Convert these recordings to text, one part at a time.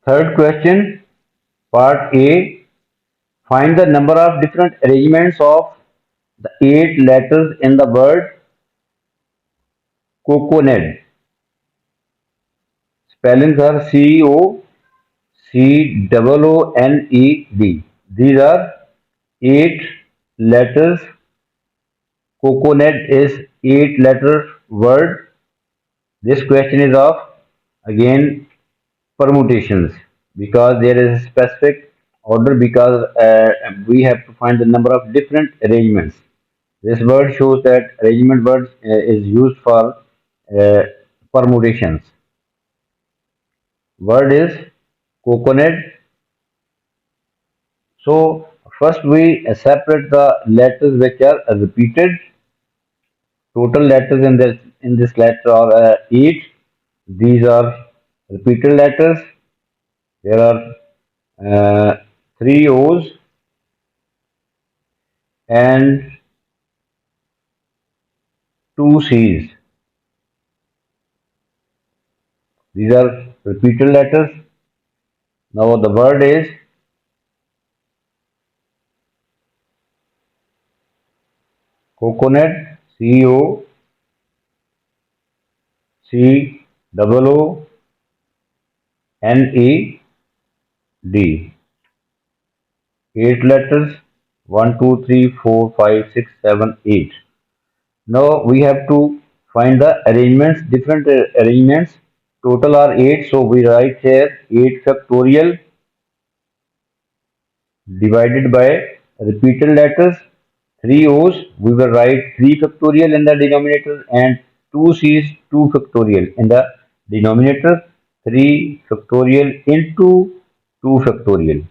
Third question, part A. Find the number of different arrangements of the 8 letters in the word coconut. Spellings are COCOONED. These are 8 letters. Coconut is 8 letter word. This question is of again permutations because there is a specific order because we have to find the number of different arrangements. This word shows that arrangement words is used for uh, permutations. Word is coconut. So first we separate the letters which are repeated. Total letters in this letter are 8. These are repeated letters. There are 3 O's and 2 C's. These are repeated letters. Now the word is coconut. COCOONED. 8 letters. 1, 2, 3, 4, 5, 6, 7, 8. Now we have to find the arrangements, different arrangements. Total are 8, so we write here 8 factorial divided by repeated letters. 3 O's, we will write 3 factorial in the denominator and 2 C's 2 factorial in the denominator. 3 factorial into 2 factorial.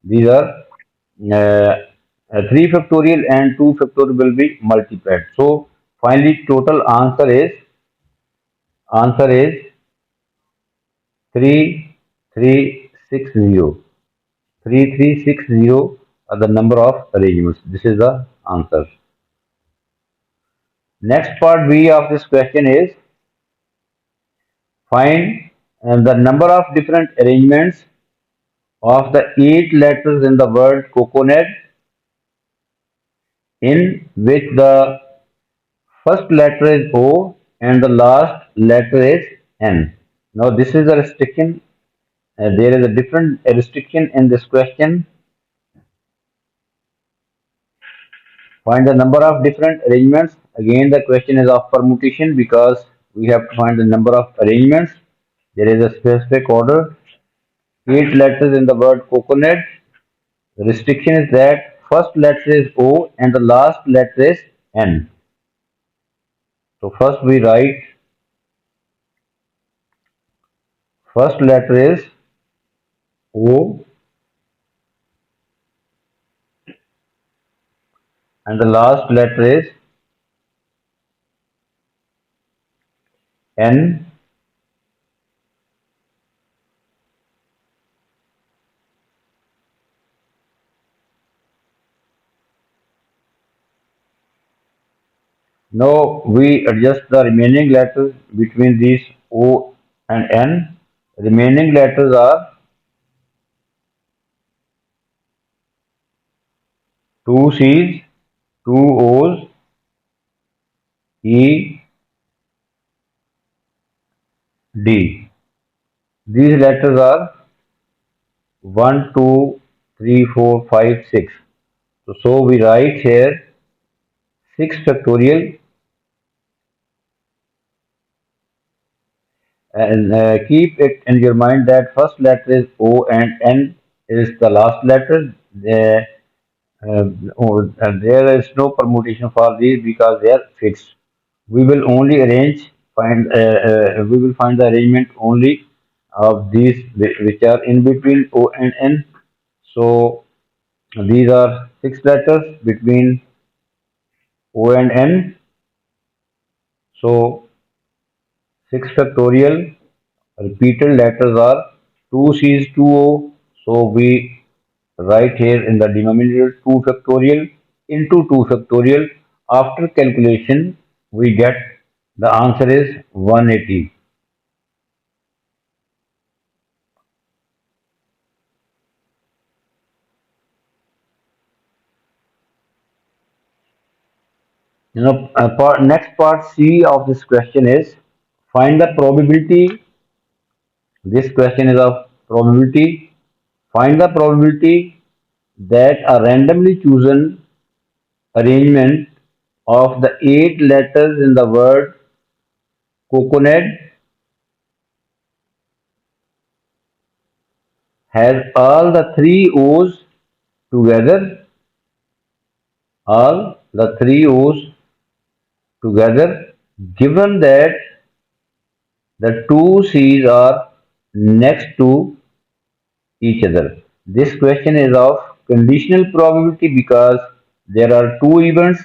These are uh, 3 factorial and 2 factorial will be multiplied. So finally total answer is 3360. 3360 are the number of arrangements. This is the answer. Next part B of this question is find the number of different arrangements of the 8 letters in the word coconut in which the first letter is O and the last letter is N. Now this is a restriction. There is a different restriction in this question. Find the number of different arrangements. Again, the question is of permutation because we have to find the number of arrangements. There is a specific order. 8 letters in the word coconut. The restriction is that first letter is O and the last letter is N. So first we write first letter is O and the last letter is N. Now we adjust the remaining letters between these O and N. Remaining letters are 2 C's, 2 O's, E, D. These letters are 1, 2, 3, 4, 5, 6. So we write here 6 factorial and keep it in your mind that first letter is O and N is the last letter. There is no permutation for these because they are fixed. We will only we will find the arrangement only of these which are in between O and N. So these are 6 letters between O and N. So 6 factorial repeated letters are 2 C's 2 O. So we write here in the denominator 2 factorial into 2 factorial. after calculation, we get the answer is 180. Next part C of this question is find the probability. This question is of probability. Find the probability that a randomly chosen arrangement of the eight letters in the word coconut has all the three O's together, all the three O's together, given that the two C's are next to each other. This question is of conditional probability because there are two events.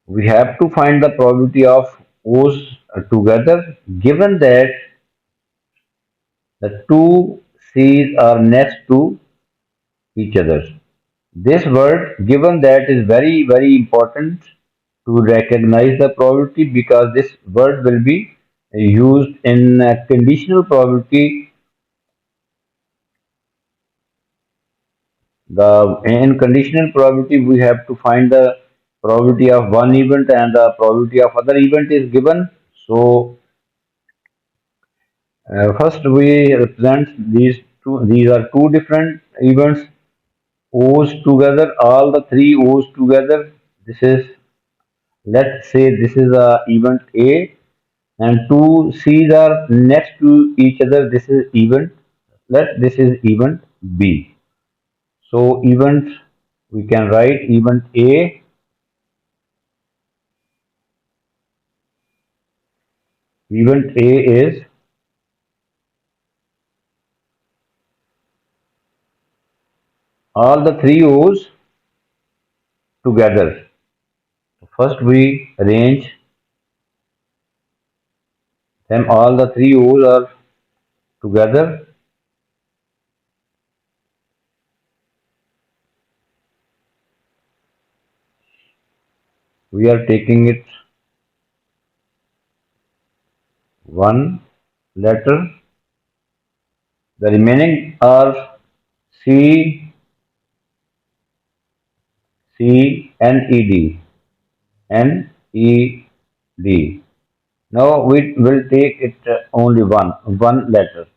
We have to find the probability of O's together, given that the two C's are next to each other. This word, given that, is very, very important to recognize the probability because this word will be used in conditional probability. The in conditional probability, we have to find the probability of one event and the probability of other event is given. So first we represent these two. These are two different events. O's together, all the three O's together. This is, let's say this is a event A and two C's are next to each other. This is event. This is event B. So event, we can write event A. Event A is all the three O's together. First we arrange them, all the three O's are together. We are taking it one letter. The remaining are C, C, N, E, D, N, E, D. Now we will take it only one letter.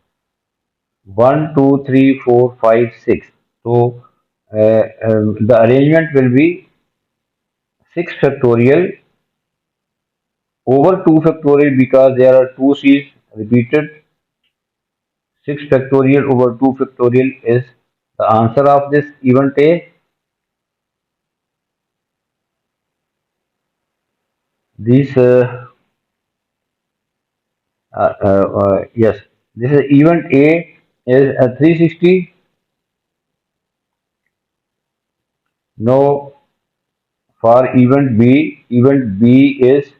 One, two, three, four, five, six. So the arrangement will be 6 factorial over 2 factorial because there are two C's repeated. 6 factorial over 2 factorial is the answer of this event A. These, yes, this is event A is 360. Now for event B is,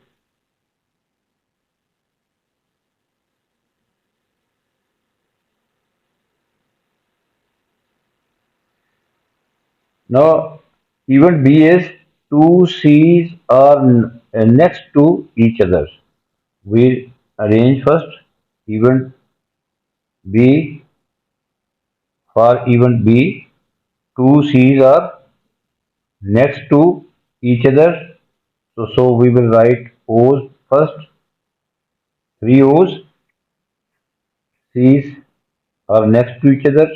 now event B is two C's are next to each other. We arrange first event B. For event B, two C's are next to each other. So we will write O's first, three O's, C's are next to each other.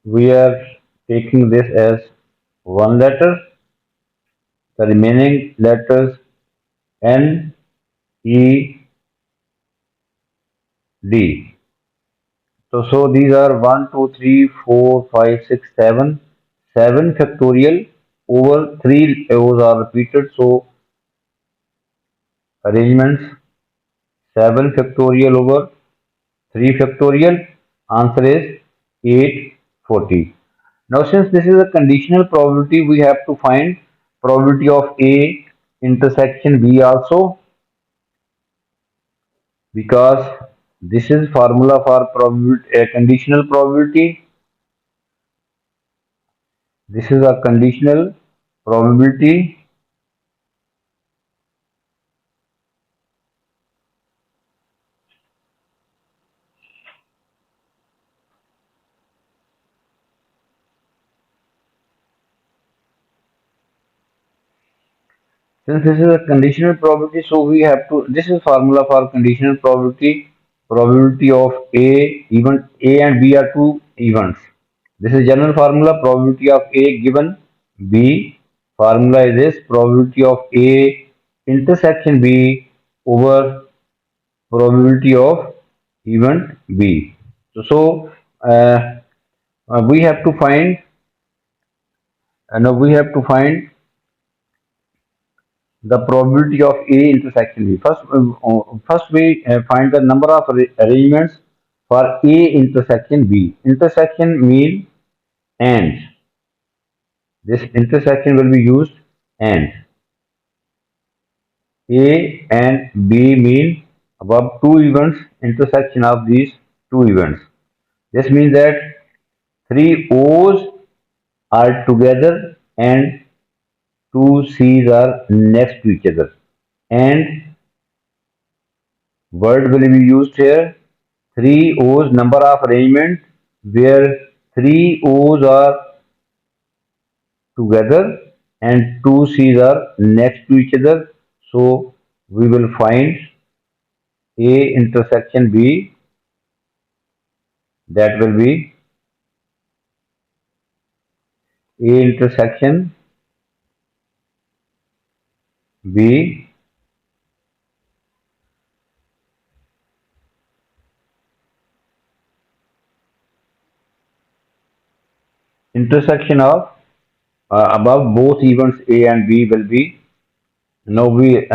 We are taking this as one letter. The remaining letters N, E, D. So these are 1, 2, 3, 4, 5, 6, 7. 7 factorial over 3 O's are repeated. So arrangements 7 factorial over 3 factorial. Answer is 840. Now since this is a conditional probability, we have to find probability of A intersection B also, because this is formula for probability, conditional probability. This is a conditional probability. Since this is a conditional probability, so we have to, this is formula for conditional probability, probability of event A and B are two events. This is general formula, probability of A given B. Formula is this, probability of A intersection B over probability of event B. So, we have to find, now we have to find the probability of A intersection B. First we find the number of arrangements for A intersection B. Intersection mean and. This intersection will be used and. A and B mean above two events, intersection of these two events. This means that three O's are together and two C's are next to each other. And word will be used here. Three O's number of arrangement where three O's are together and two C's are next to each other. So we will find A intersection B, that will be A intersection B intersection of above both events A and B will be. Now we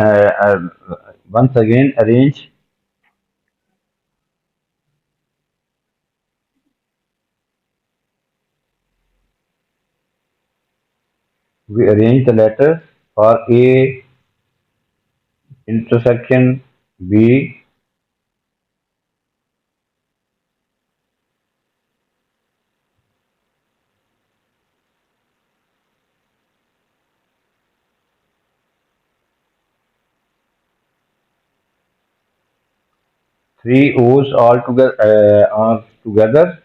once again arrange, we arrange the letters for A intersection B. Three O's are together.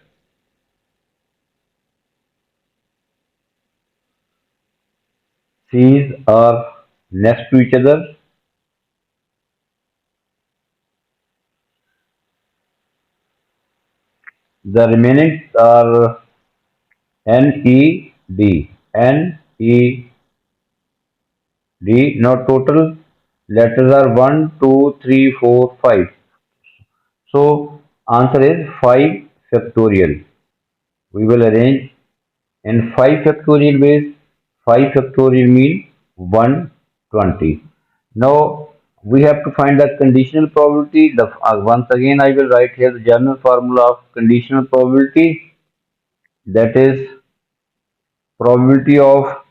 C's are next to each other. The remaining are N E D. N E D. Now total letters are 1, 2, 3, 4, 5. So answer is 5 factorial. We will arrange in 5 factorial ways. 5 factorial mean 120. Now we have to find the conditional probability. Once again I will write here the general formula of conditional probability, that is probability of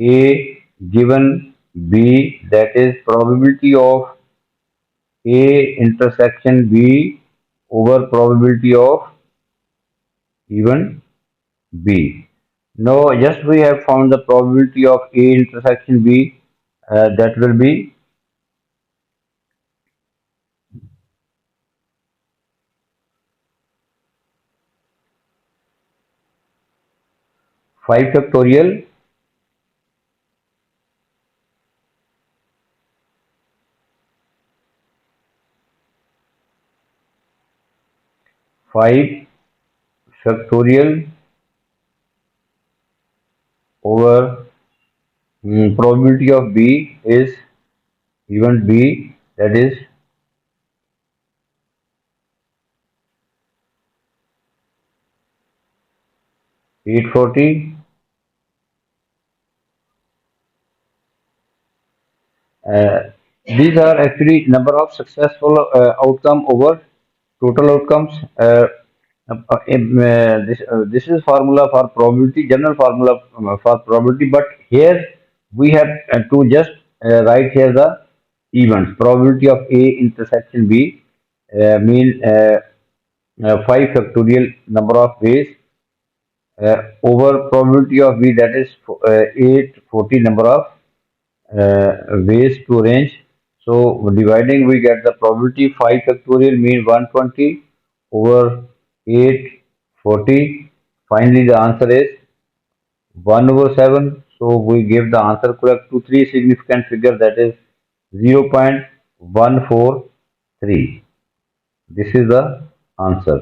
A given B, that is probability of A intersection B over probability of even B. Now, just we have found the probability of A intersection B, that will be 5 factorial 5 factorial over probability of B is even B, that is 840. Uh, these are actually number of successful outcome over total outcomes. This is formula for probability, general formula for probability, but here we have to just write here the events. Probability of A intersection B mean 5 factorial number of ways over probability of V, that is 840 number of ways to arrange. So dividing, we get the probability 5 factorial mean 120 over 840. Finally, the answer is 1 over 7. So we give the answer correct to three significant figures, that is 0.143. This is the answer.